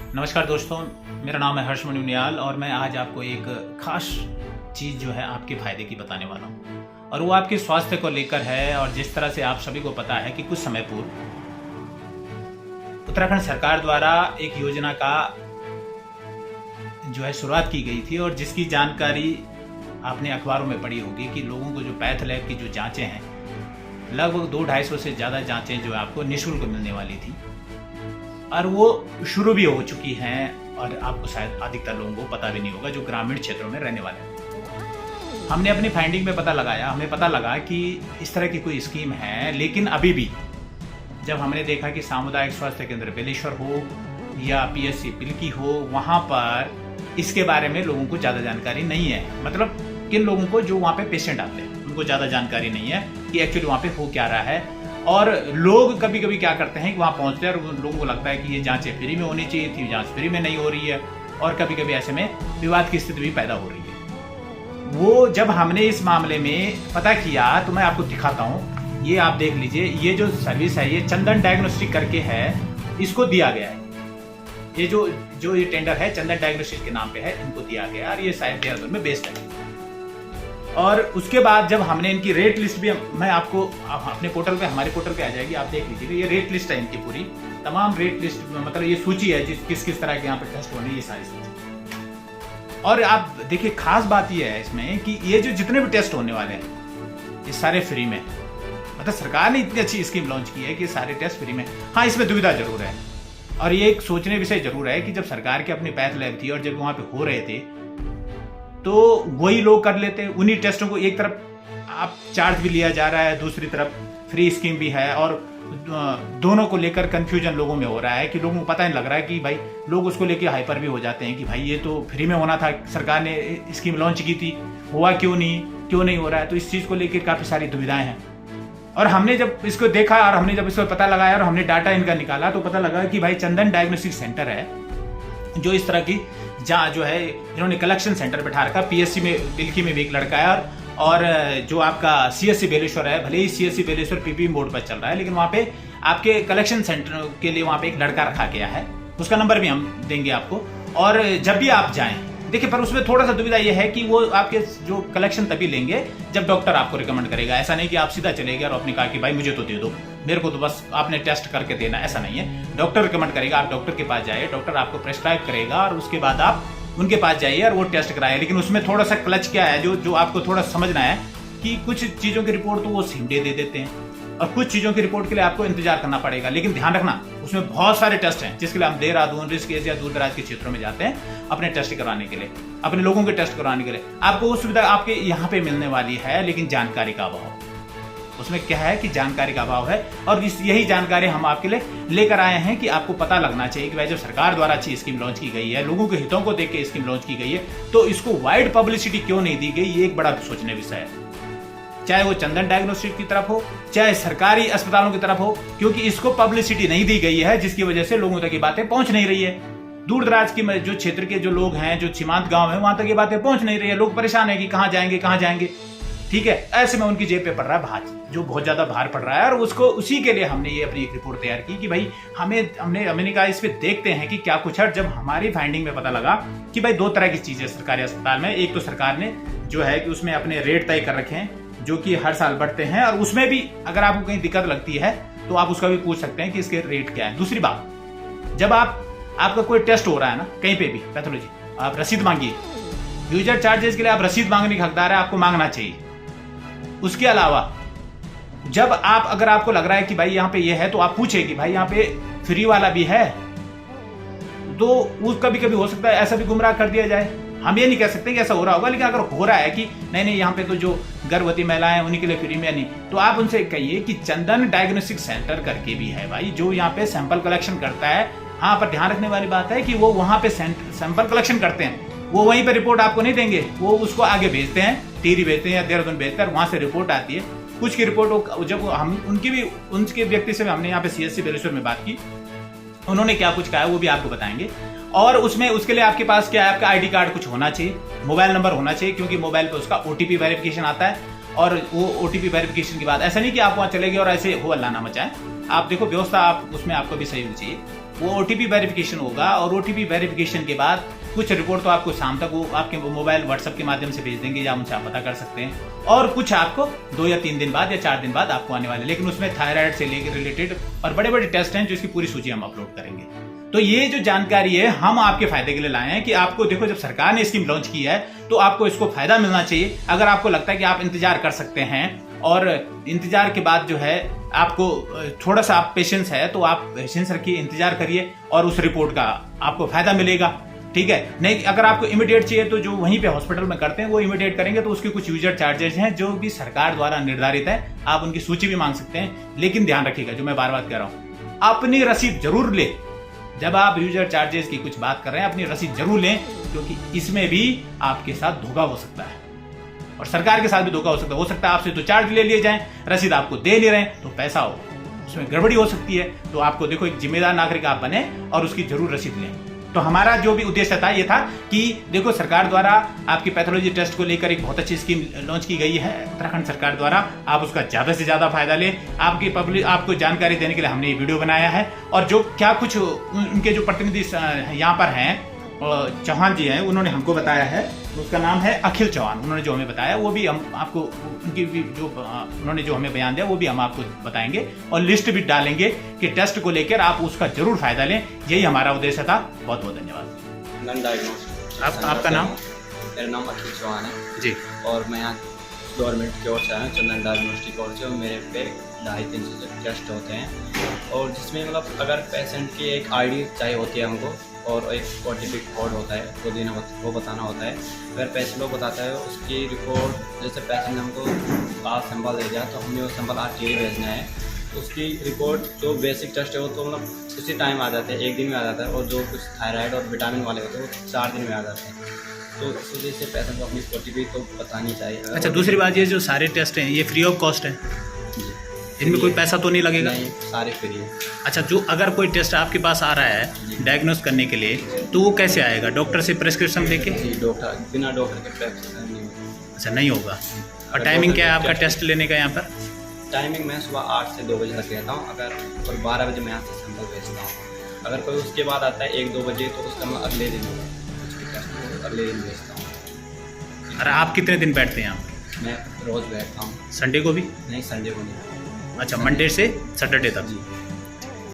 नमस्कार दोस्तों, मेरा नाम है हर्षमणि उनियाल और मैं आज आपको एक खास चीज़ जो है आपके फायदे की बताने वाला हूँ और वो आपके स्वास्थ्य को लेकर है। और जिस तरह से आप सभी को पता है कि कुछ समय पूर्व उत्तराखंड सरकार द्वारा एक योजना का जो है शुरुआत की गई थी और जिसकी जानकारी आपने अखबारों में पढ़ी होगी कि लोगों को जो पैथ लैब की जो जांचें हैं, लगभग 200-250 से ज़्यादा जांचें जो है आपको निःशुल्क मिलने वाली थी और वो शुरू भी हो चुकी हैं। और आपको शायद अधिकतर लोगों को पता भी नहीं होगा जो ग्रामीण क्षेत्रों में रहने वाले हैं। हमने अपनी फाइंडिंग में पता लगाया, हमें पता लगा कि इस तरह की कोई स्कीम है, लेकिन अभी भी जब हमने देखा कि सामुदायिक स्वास्थ्य केंद्र बेलेश्वर हो या PSC पिल्की हो, वहाँ पर इसके बारे में लोगों को ज़्यादा जानकारी नहीं है। मतलब किन लोगों को जो वहाँ पे पेशेंट आते हैं उनको ज़्यादा जानकारी नहीं है कि एक्चुअली वहाँ पे हो क्या रहा है। और लोग कभी कभी क्या करते हैं कि वहाँ पहुँचते हैं और लोगों को लगता है कि ये जांचें फ्री में होनी चाहिए थी, जांच फ्री में नहीं हो रही है और कभी कभी ऐसे में विवाद की स्थिति भी पैदा हो रही है। वो जब हमने इस मामले में पता किया तो मैं आपको दिखाता हूँ, ये आप देख लीजिए। ये जो सर्विस है ये चंदन डायग्नोस्टिक करके है, इसको दिया गया है। ये जो ये टेंडर है चंदन डायग्नोस्टिक के नाम पे है, इनको दिया गया और ये शायद देहरादून में बेस्ड है। और उसके बाद जब हमने इनकी रेट लिस्ट भी मैं आपको अपने पोर्टल पे, हमारे पोर्टल पे आ जाएगी, आप देख लीजिएगा। ये रेट लिस्ट है इनकी पूरी, तमाम रेट लिस्ट, मतलब ये सूची है किस किस तरह के यहाँ पे टेस्ट होने, ये सारी सूची। और आप देखिए, खास बात ये है इसमें कि ये जो जितने भी टेस्ट होने वाले हैं ये सारे फ्री में। मतलब सरकार ने इतनी अच्छी स्कीम लॉन्च की है कि सारे टेस्ट फ्री में। हाँ, इसमें दुविधा जरूर है और ये एक सोचने विषय जरूर है कि जब सरकार की अपनी पैथ लैब थी और जब वहाँ पे हो रहे थे तो वही लोग कर लेते हैं उन्हीं टेस्टों को। एक तरफ आप चार्ज भी लिया जा रहा है, दूसरी तरफ फ्री स्कीम भी है और दोनों को लेकर कंफ्यूजन लोगों में हो रहा है कि लोगों को पता नहीं लग रहा है कि भाई, लोग उसको लेके हाइपर भी हो जाते हैं कि भाई ये तो फ्री में होना था, सरकार ने स्कीम लॉन्च की थी, हुआ क्यों नहीं हो रहा है। तो इस चीज़ को लेकर काफ़ी सारी दुविधाएं हैं। और हमने जब इसको देखा और हमने जब इसको पता लगाया और हमने डाटा इनका निकाला तो पता लगा कि भाई चंदन डायग्नोस्टिक सेंटर है जो इस तरह की जहाँ जो है इन्होंने कलेक्शन सेंटर बैठा रखा। PSC में पिल्की में भी एक लड़का है और जो आपका CSC बेलेश्वर है, भले ही CSC बेलेश्वर PPM बोर्ड पर चल रहा है, लेकिन वहाँ पे आपके कलेक्शन सेंटर के लिए वहाँ पे एक लड़का रखा गया है। उसका नंबर भी हम देंगे आपको। और जब भी आप जाएं, देखिए, पर उसमें थोड़ा सा दुविधा यह है कि वो आपके जो कलेक्शन तभी लेंगे जब डॉक्टर आपको रिकमेंड करेगा। ऐसा नहीं कि आप सीधा चले गए और आपने कहा कि भाई मुझे तो दे दो, मेरे को तो बस आपने टेस्ट करके देना, ऐसा नहीं है। डॉक्टर रिकमेंड करेगा, आप डॉक्टर के पास जाइए, डॉक्टर आपको प्रेस्क्राइब करेगा और उसके बाद आप उनके पास जाइए और वो टेस्ट कराए। लेकिन उसमें थोड़ा सा क्लच क्या है जो आपको थोड़ा समझना है कि कुछ चीज़ों की रिपोर्ट तो वो सेम डे दे देते हैं और कुछ चीज़ों की रिपोर्ट के लिए आपको इंतजार करना पड़ेगा। लेकिन ध्यान रखना, उसमें बहुत सारे टेस्ट हैं जिसके लिए हम देहरादून, ऋषिकेश या दूर दराज के क्षेत्रों में जाते हैं अपने टेस्ट करवाने के लिए, अपने लोगों के टेस्ट करवाने के लिए। आपको वो सुविधा आपके यहाँ पे मिलने वाली है, लेकिन जानकारी का अभाव। उसमें क्या है कि जानकारी का अभाव है और यही जानकारी हम आपके लिए लेकर आए हैं कि आपको पता लगना चाहिए कि भाई जब सरकार द्वारा अच्छी स्कीम लॉन्च की गई है, लोगों के हितों को देख के स्कीम लॉन्च की गई है, तो इसको वाइड पब्लिसिटी क्यों नहीं दी गई, ये एक बड़ा सोचने विषय है। चाहे वो चंदन डायग्नोस्टिक की तरफ हो, चाहे सरकारी अस्पतालों की तरफ हो, क्योंकि इसको पब्लिसिटी नहीं दी गई है, जिसकी वजह से लोगों तक ये बातें पहुंच नहीं रही है। दूर दराज की जो क्षेत्र के जो लोग हैं, जो सीमांत गांव है, वहां तक ये बातें पहुंच नहीं रही है। लोग परेशान है कि कहाँ जाएंगे। ठीक है, ऐसे में उनकी जेब पे पड़ रहा है भार, जो बहुत ज्यादा भार पड़ रहा है। और उसको उसी के लिए हमने ये अपनी एक रिपोर्ट तैयार की कि भाई हमने कहा इस पे देखते हैं कि क्या कुछ है। जब हमारी फाइंडिंग में पता लगा कि भाई 2 तरह की चीजें सरकारी अस्पताल में, एक तो सरकार ने जो है कि उसमें अपने रेट तय कर रखे हैं जो कि हर साल बढ़ते हैं और उसमें भी अगर आपको कहीं दिक्कत लगती है तो आप उसका भी पूछ सकते हैं कि इसके रेट क्या है। दूसरी बात, जब आपका कोई टेस्ट हो रहा है ना कहीं पे भी पैथोलॉजी, आप रसीद मांगिए। यूजर चार्जेस के लिए आप रसीद मांगने के हकदार है, आपको मांगना चाहिए। उसके अलावा जब अगर आपको लग रहा है कि भाई यहाँ पे ये है, तो आप पूछे कि भाई यहाँ पे फ्री वाला भी है, तो वो कभी कभी हो सकता है ऐसा भी गुमराह कर दिया जाए। हम ये नहीं कह सकते कि ऐसा हो रहा होगा, लेकिन अगर हो रहा है कि नहीं यहाँ पे तो जो गर्भवती महिलाएं हैं उन्हीं के लिए फ्री में नहीं, तो आप उनसे कहिए कि चंदन डायग्नोस्टिक सेंटर करके भी है भाई, जो यहाँ पे सैंपल कलेक्शन करता है। हाँ, पर ध्यान रखने वाली बात है कि वो वहाँ पे सैंपल कलेक्शन करते हैं, वो वहीं पे रिपोर्ट आपको नहीं देंगे, वो उसको आगे भेजते हैं, टिहरी भेजते हैं या देहरादून भेजते हैं, वहां से रिपोर्ट आती है। कुछ की रिपोर्ट जब हम उनके व्यक्ति से हमने यहाँ पे CSC बेलेश्वर में बात की, उन्होंने क्या कुछ कहा है वो भी आपको बताएंगे। और उसमें उसके लिए आपके पास क्या है, आपका ID कार्ड कुछ होना चाहिए, मोबाइल नंबर होना चाहिए, क्योंकि मोबाइल पे उसका OTP वेरिफिकेशन आता है। और वो OTP वेरिफिकेशन के बाद ऐसा नहीं कि आप वहाँ चले गए और ऐसे हो अल्लाह ना मचाएं। आप देखो, व्यवस्था आप उसमें आपको भी सही होनी चाहिए। वो OTP वेरिफिकेशन होगा और OTP वेरिफिकेशन के बाद कुछ रिपोर्ट तो आपको शाम तक वो आपके मोबाइल WhatsApp के माध्यम से भेज देंगे या उनसे आप पता कर सकते हैं, और कुछ आपको 2 या 3 दिन बाद या 4 दिन बाद आपको आने वाले, लेकिन उसमें थायराइड से लेकर रिलेटेड और बड़े बड़े टेस्ट हैं जिसकी पूरी सूची हम अपलोड करेंगे। तो ये जो जानकारी है हम आपके फायदे के लिए लाए हैं कि आपको देखो, जब सरकार ने स्कीम लॉन्च की है तो आपको इसको फायदा मिलना चाहिए। अगर आपको लगता है कि आप इंतजार कर सकते हैं और इंतजार के बाद जो है आपको थोड़ा सा आप पेशेंस है तो आप पेशेंस रखिए, इंतजार करिए और उस रिपोर्ट का आपको फायदा मिलेगा, ठीक है। नहीं, अगर आपको इमीडिएट चाहिए तो जो वहीं पे हॉस्पिटल में करते हैं वो इमीडिएट करेंगे, तो उसके कुछ यूजर चार्जेस हैं जो भी सरकार द्वारा निर्धारित है, आप उनकी सूची भी मांग सकते हैं। लेकिन ध्यान रखिएगा, जो मैं बार बार कह रहा हूं, अपनी रसीद जरूर ले। जब आप यूजर चार्जेस की कुछ बात कर रहे हैं अपनी रसीद जरूर लें, क्योंकि इसमें भी आपके साथ धोखा हो सकता है और सरकार के साथ भी धोखा हो सकता है। आपसे तो चार्ज ले लिए जाएं, रसीद आपको दे नहीं रहे तो पैसा हो, उसमें गड़बड़ी हो सकती है। तो आपको देखो, एक जिम्मेदार नागरिक आप बने और उसकी जरूर रसीद लें। तो हमारा जो भी उद्देश्य था ये था कि देखो, सरकार द्वारा आपकी पैथोलॉजी टेस्ट को लेकर एक बहुत अच्छी स्कीम लॉन्च की गई है उत्तराखंड सरकार द्वारा, आप उसका ज्यादा से ज्यादा फायदा लें। आपकी पब्लिक आपको जानकारी देने के लिए हमने ये वीडियो बनाया है। और जो क्या कुछ उनके जो प्रतिनिधि यहाँ पर हैं, चौहान जी हैं, उन्होंने हमको बताया है, उसका नाम है अखिल चौहान, उन्होंने जो हमें बताया वो भी हम आपको, उनकी भी जो उन्होंने जो हमें बयान दिया वो भी हम आपको बताएंगे और लिस्ट भी डालेंगे कि टेस्ट को लेकर आप उसका जरूर फायदा लें। यही हमारा उद्देश्य था। बहुत बहुत धन्यवाद। आपका नाम? मेरा नाम अखिल चौहान है जी, और मैं यहाँ गवर्नमेंट की ओर से आया हूँ, चंदन डायग्नोस्टिक की ओर से। मेरे पे 250-300 टेस्ट होते हैं और जिसमें मतलब अगर पेशेंट की एक ID चाहिए होती है हमको और एक OTP कोड होता है वो देना, वो बताना होता है। अगर पेशेंट लोग बताता है उसकी रिपोर्ट, जैसे पेशेंट ने हमको आज सैंपल दे दिया तो हमने वो सैंपल आज ये भेजना है, उसकी रिपोर्ट जो बेसिक टेस्ट है वो तो मतलब उसी टाइम आ जाते हैं, 1 दिन में आ जाता है, और जो कुछ थायराइड और विटामिन वाले होते हैं वो 4 दिन में आ जाते हैं। तो इस वजह से पेशेंट को अपनी OTP तो बतानी चाहिए। अच्छा, दूसरी बात ये जो सारे टेस्ट हैं ये फ्री ऑफ कॉस्ट है, इनमें कोई पैसा तो नहीं लगेगा? नहीं, सारे फ्री है। अच्छा, जो अगर कोई टेस्ट आपके पास आ रहा है डायग्नोस करने के लिए तो वो कैसे आएगा? डॉक्टर से प्रिस्क्रिप्शन लेके? जी, डॉक्टर बिना डॉक्टर के प्रिस्क्रिप्शन नहीं होगा। अच्छा, नहीं होगा। और टाइमिंग क्या है आपका टेस्ट लेने का यहाँ पर? टाइमिंग मैं सुबह 8 से 2 बजे तक रहता हूँ, अगर कोई 12 बजे मैं यहाँ से सैंपल भेजता हूँ। अगर कोई उसके बाद आता है 1-2 बजे तो उसका मैं अगले दिन अगले दिन भेजता हूँ। अरे आप कितने दिन बैठते हैं यहाँ? मैं रोज़ बैठता हूँ। संडे को भी? नहीं, संडे को नहीं। अच्छा, मंडे से सैटरडे तक। जी।